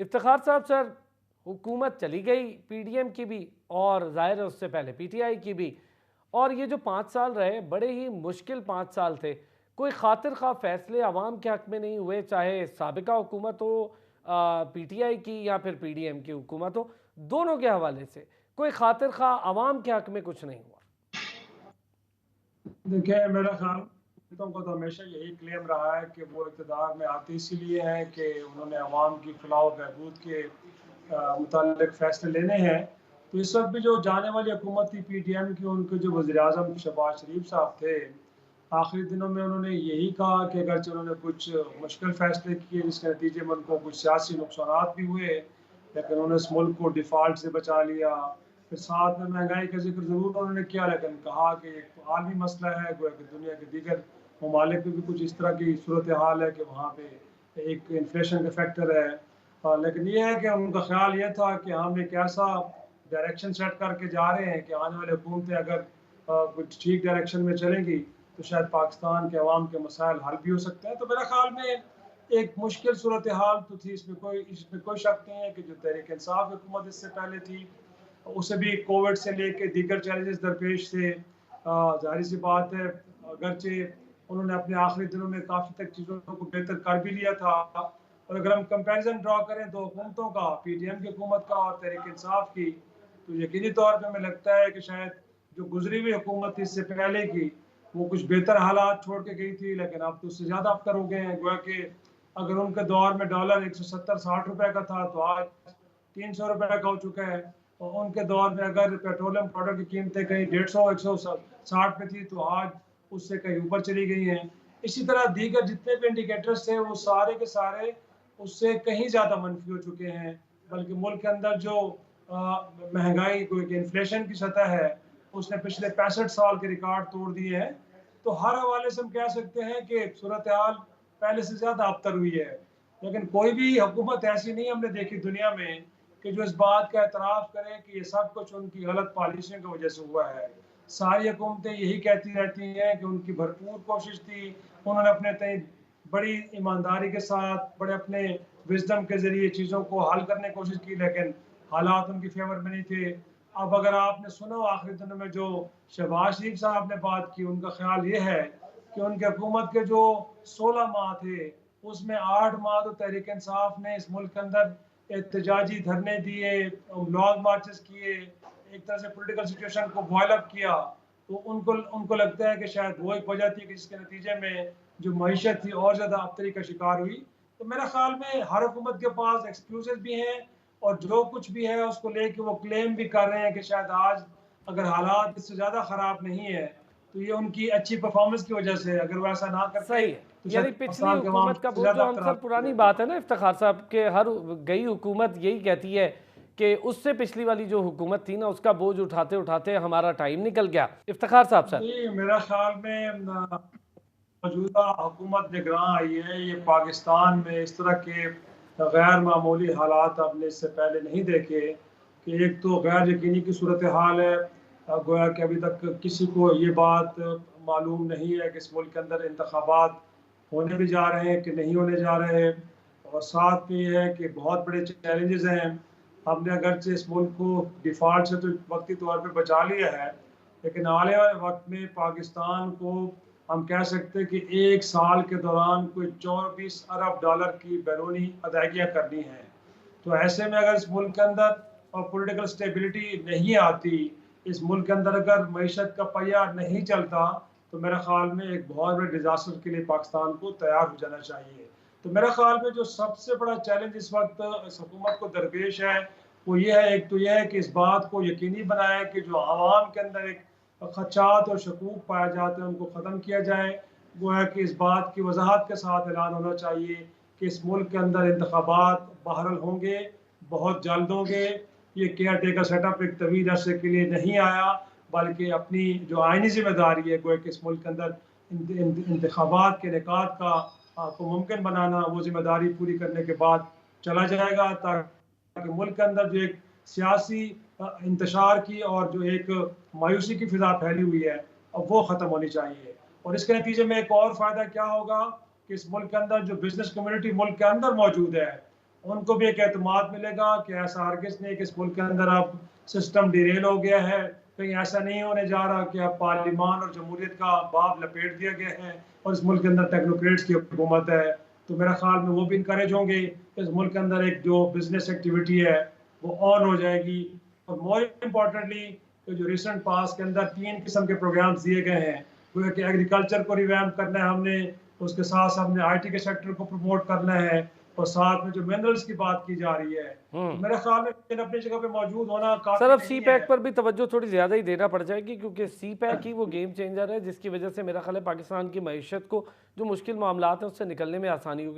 इफ्तिखार साहब सर, हुकूमत चली गई पीडीएम की भी और जाहिर है उससे पहले पीटीआई की भी। और ये जो 5 साल रहे बड़े ही मुश्किल 5 साल थे। कोई खातिर खा फैसले आवाम के हक में नहीं हुए, चाहे साबिका हुकूमत हो पीटीआई की या फिर पीडीएम की हुकूमत हो। दोनों के हवाले से कोई खातिर खा आवाम के हक में कुछ नहीं हुआ। देखिए, मेरा ख्याल हुकूमतों को तो हमेशा यही क्लेम रहा है कि वो इक़्तिदार में आती इसीलिए हैं कि उन्होंने अवाम की फलाह व बहबूद के मुताल्लिक़ फ़ैसले लेने हैं। तो इस वक़्त भी जो जाने वाली हुकूमत थी पीटीएम की, उनके जो वज़ीर-ए-आज़म शहबाज शरीफ साहब थे, आखिरी दिनों में उन्होंने यही कहा कि अगरचे उन्होंने कुछ मुश्किल फ़ैसले किए जिसके नतीजे में उनको कुछ सियासी नुकसानात भी हुए, लेकिन उन्होंने इस मुल्क को डिफ़ॉल्ट से बचा लिया। फिर साथ में महंगाई का ज़िक्र ज़रूर उन्होंने किया, लेकिन कहा कि एक आलमी मसला है, गोया कि दुनिया के दीगर ममालिक में भी कुछ इस तरह की सूरत हाल है कि वहाँ पे एक इन्फ्लेशन का फैक्टर है। लेकिन ये है कि उनका ख़्याल ये था कि हम एक ऐसा डायरेक्शन सेट करके जा रहे हैं कि आने वाली हुकूमतें अगर कुछ ठीक डायरेक्शन में चलेंगी तो शायद पाकिस्तान के अवाम के मसाइल हल भी हो सकते हैं। तो मेरे ख़्याल में एक मुश्किल सूरत हाल तो थी, इसमें कोई शक नहीं है कि जो तहरीक इंसाफ हुकूमत इससे पहले थी, उसे भी कोविड से लेके दीगर चैलेंजेस दरपेश थे। ज़ाहिर सी बात है, अगरचे उन्होंने अपने आखिरी दिनों में काफ़ी तक चीज़ों को बेहतर कर भी लिया था। और अगर हम कंपैरिजन ड्रॉ करें दो हुकूमतों का, पीटीएम की हुकूमत का और तहरीक इंसाफ की, तो यकीनी तौर पे हमें लगता है कि शायद जो गुजरी हुई हुकूमत थी इससे पहले की, वो कुछ बेहतर हालात छोड़ के गई थी, लेकिन अब तो उससे ज़्यादा अबतर हो गए हैं। गोया कि अगर उनके दौर में डॉलर 170-60 रुपए का था, तो आज 300 रुपए का हो चुका है। और उनके दौर में अगर पेट्रोलियम प्रोडक्ट की कीमतें कहीं 150-160 पे थी, तो आज उससे कहीं ऊपर चली गई हैं। इसी तरह दीगर जितने भी इंडिकेटर्स थे, वो सारे के सारे उससे कहीं ज़्यादा मनफ़ी हो चुके हैं। बल्कि मुल्क के अंदर जो महँगाई कोई कि इन्फ्लेशन की सतह है, उसने पिछले 65 साल के रिकॉर्ड तोड़ दिए हैं। तो हर हवाले से हम कह सकते हैं कि सूरत-ए-हाल पहले से ज़्यादा अबतर हुई है। लेकिन कोई भी हुकूमत ऐसी नहीं हमने देखी दुनिया में कि जो इस बात का एतराफ़ करे कि ये सब कुछ उनकी गलत पॉलिसियों की वज़ह से हुआ है। सारी हुकूमतें यही कहती रहती हैं कि उनकी भरपूर कोशिश थी, उन्होंने अपने तय बड़ी ईमानदारी के साथ, बड़े अपने विज़डम के ज़रिए चीज़ों को हल करने की कोशिश की, लेकिन हालात उनकी फ़ेवर में नहीं थे। अब अगर आपने सुना हो आखिरी दिनों में जो शहबाज शरीफ साहब ने बात की, उनका ख़्याल ये है कि उनकी हुकूमत के जो 16 माह थे, उसमें 8 माह तो तहरीक इंसाफ ने इस मुल्क के अंदर एहतजाजी धरने दिए, लॉन्ग मार्चेस किए, एक तरह से पॉलिटिकल सिचुएशन को बॉयल अप किया। तो उनको उनको लगता है कि शायद वो एक वजह थी कि जिसके नतीजे में जो मईशत थी और ज़्यादा अबतरी का शिकार हुई। तो मेरे ख़्याल में हर हुकूमत के पास एक्सक्यूज़ेज़ भी हैं और जो कुछ भी है उसको लेके वो क्लेम भी कर रहे हैं कि शायद आज अगर हालात इससे ज़्यादा ख़राब नहीं है, तो ये उनकी अच्छी परफ़ॉर्मेंस की वजह से है। अगर वो ऐसा ना करते, सही है। तो शायद यानी पिछली पाकिस्तान के अवाम हुकूमत का इससे वो जो ज़्यादा अबतर अक्सर हालात में पुरानी रहती। बात है ना इफ्तिखार साहब के, हर गई हुकूमत यही कहती है कि उससे पिछली वाली जो हुकूमत थी ना उसका बोझ उठाते उठाते हमारा टाइम निकल गया। इफ्तिखार साहब सर। जी, मेरा ख़्याल में मौजूदा हुकूमत निगरान आई है, ये पाकिस्तान में इस तरह के गैर मामूली हालात आपने इससे पहले नहीं देखे कि एक तो गैर यकीनी की सूरत हाल है। गोया कि अभी तक किसी को ये बात मालूम नहीं है कि इस मुल्क के अंदर इंतखाबात होने भी जा रहे हैं कि नहीं होने जा रहे हैं। और साथ में ये है कि बहुत बड़े चैलेंजेस हैं। हमने अगरचे इस मुल्क को डिफ़ॉल्ट से तो वक्ती तौर पे बचा लिया है, लेकिन आने वाले वक़्त में पाकिस्तान को हम कह सकते हैं कि 1 साल के दौरान कोई 24 अरब डॉलर की बैरूनी अदायगियाँ करनी हैं। तो ऐसे में अगर इस मुल्क के अंदर पॉलिटिकल स्टेबिलिटी नहीं आती, इस मुल्क के अंदर अगर मईशत का पहिया नहीं चलता, तो मेरे ख़्याल में एक बहुत बड़े डिज़ास्टर के लिए पाकिस्तान को तैयार हो जाना चाहिए। तो मेरे ख़्याल में जो सबसे बड़ा चैलेंज इस वक़्त इस हुकूमत को दरपेश है, वो ये है, एक तो ये है कि इस बात को यकीनी बनाएँ कि जो अवाम के अंदर एक ख़दशात और शकूक पाए जाते हैं, उनको ख़त्म किया जाए। गोया कि इस बात की वज़ाहत के साथ ऐलान होना चाहिए कि इस मुल्क के अंदर इंतखाबात बहरहाल होंगे, बहुत जल्द होंगे। ये केयर टेकर सेटअप एक तवील अरसे के लिए नहीं आया, बल्कि अपनी जो आइनी ज़िम्मेदारी है, गोया कि इस मुल्क के अंदर इंतखाबात के इनेकाद का को मुमकिन बनाना, वो ज़िम्मेदारी पूरी करने के बाद चला जाएगा, ताकि मुल्क के अंदर जो एक सियासी इंतशार की और जो एक मायूसी की फ़िज़ा फैली हुई है, अब वो ख़त्म होनी चाहिए। और इसके नतीजे में एक और फ़ायदा क्या होगा कि इस मुल्क के अंदर जो बिज़नेस कम्युनिटी मुल्क के अंदर मौजूद है, उनको भी एक एतमाद मिलेगा कि ऐसा हरगिज़ नहीं कि इस मुल्क के अंदर अब सिस्टम डिरेल हो गया है, कहीं ऐसा नहीं होने जा रहा कि अब पार्लिमान और जमहूरियत का बाब लपेट दिया गया है और इस मुल्क के अंदर टेक्नोक्रेट्स की हुकूमत है। तो मेरा ख्याल में वो भी इनकरेज होंगे कि इस मुल्क के अंदर एक जो बिज़नेस एक्टिविटी है, वो ऑन हो जाएगी। और मोर इम्पॉर्टेंटली तो जो रिसेंट पास के अंदर 3 किस्म के प्रोग्राम्स दिए गए हैं, वो है कि एग्रीकल्चर को रिवैम्प करना है हमने, उसके साथ हमने आईटी के सेक्टर को प्रमोट करना है और साथ में जो मिनरल्स की बात की जा रही है, तो मेरे ख्याल में इन अपनी जगह पे मौजूद होना सर काफ़ी अब सी नहीं पैक है। पर भी तवज्जो थोड़ी ज़्यादा ही देना पड़ जाएगी, क्योंकि सी पैक ही वो गेम चेंजर है जिसकी वजह से मेरा ख्याल है पाकिस्तान की मईशत को जो मुश्किल मामलात हैं उससे निकलने में आसानी होगी।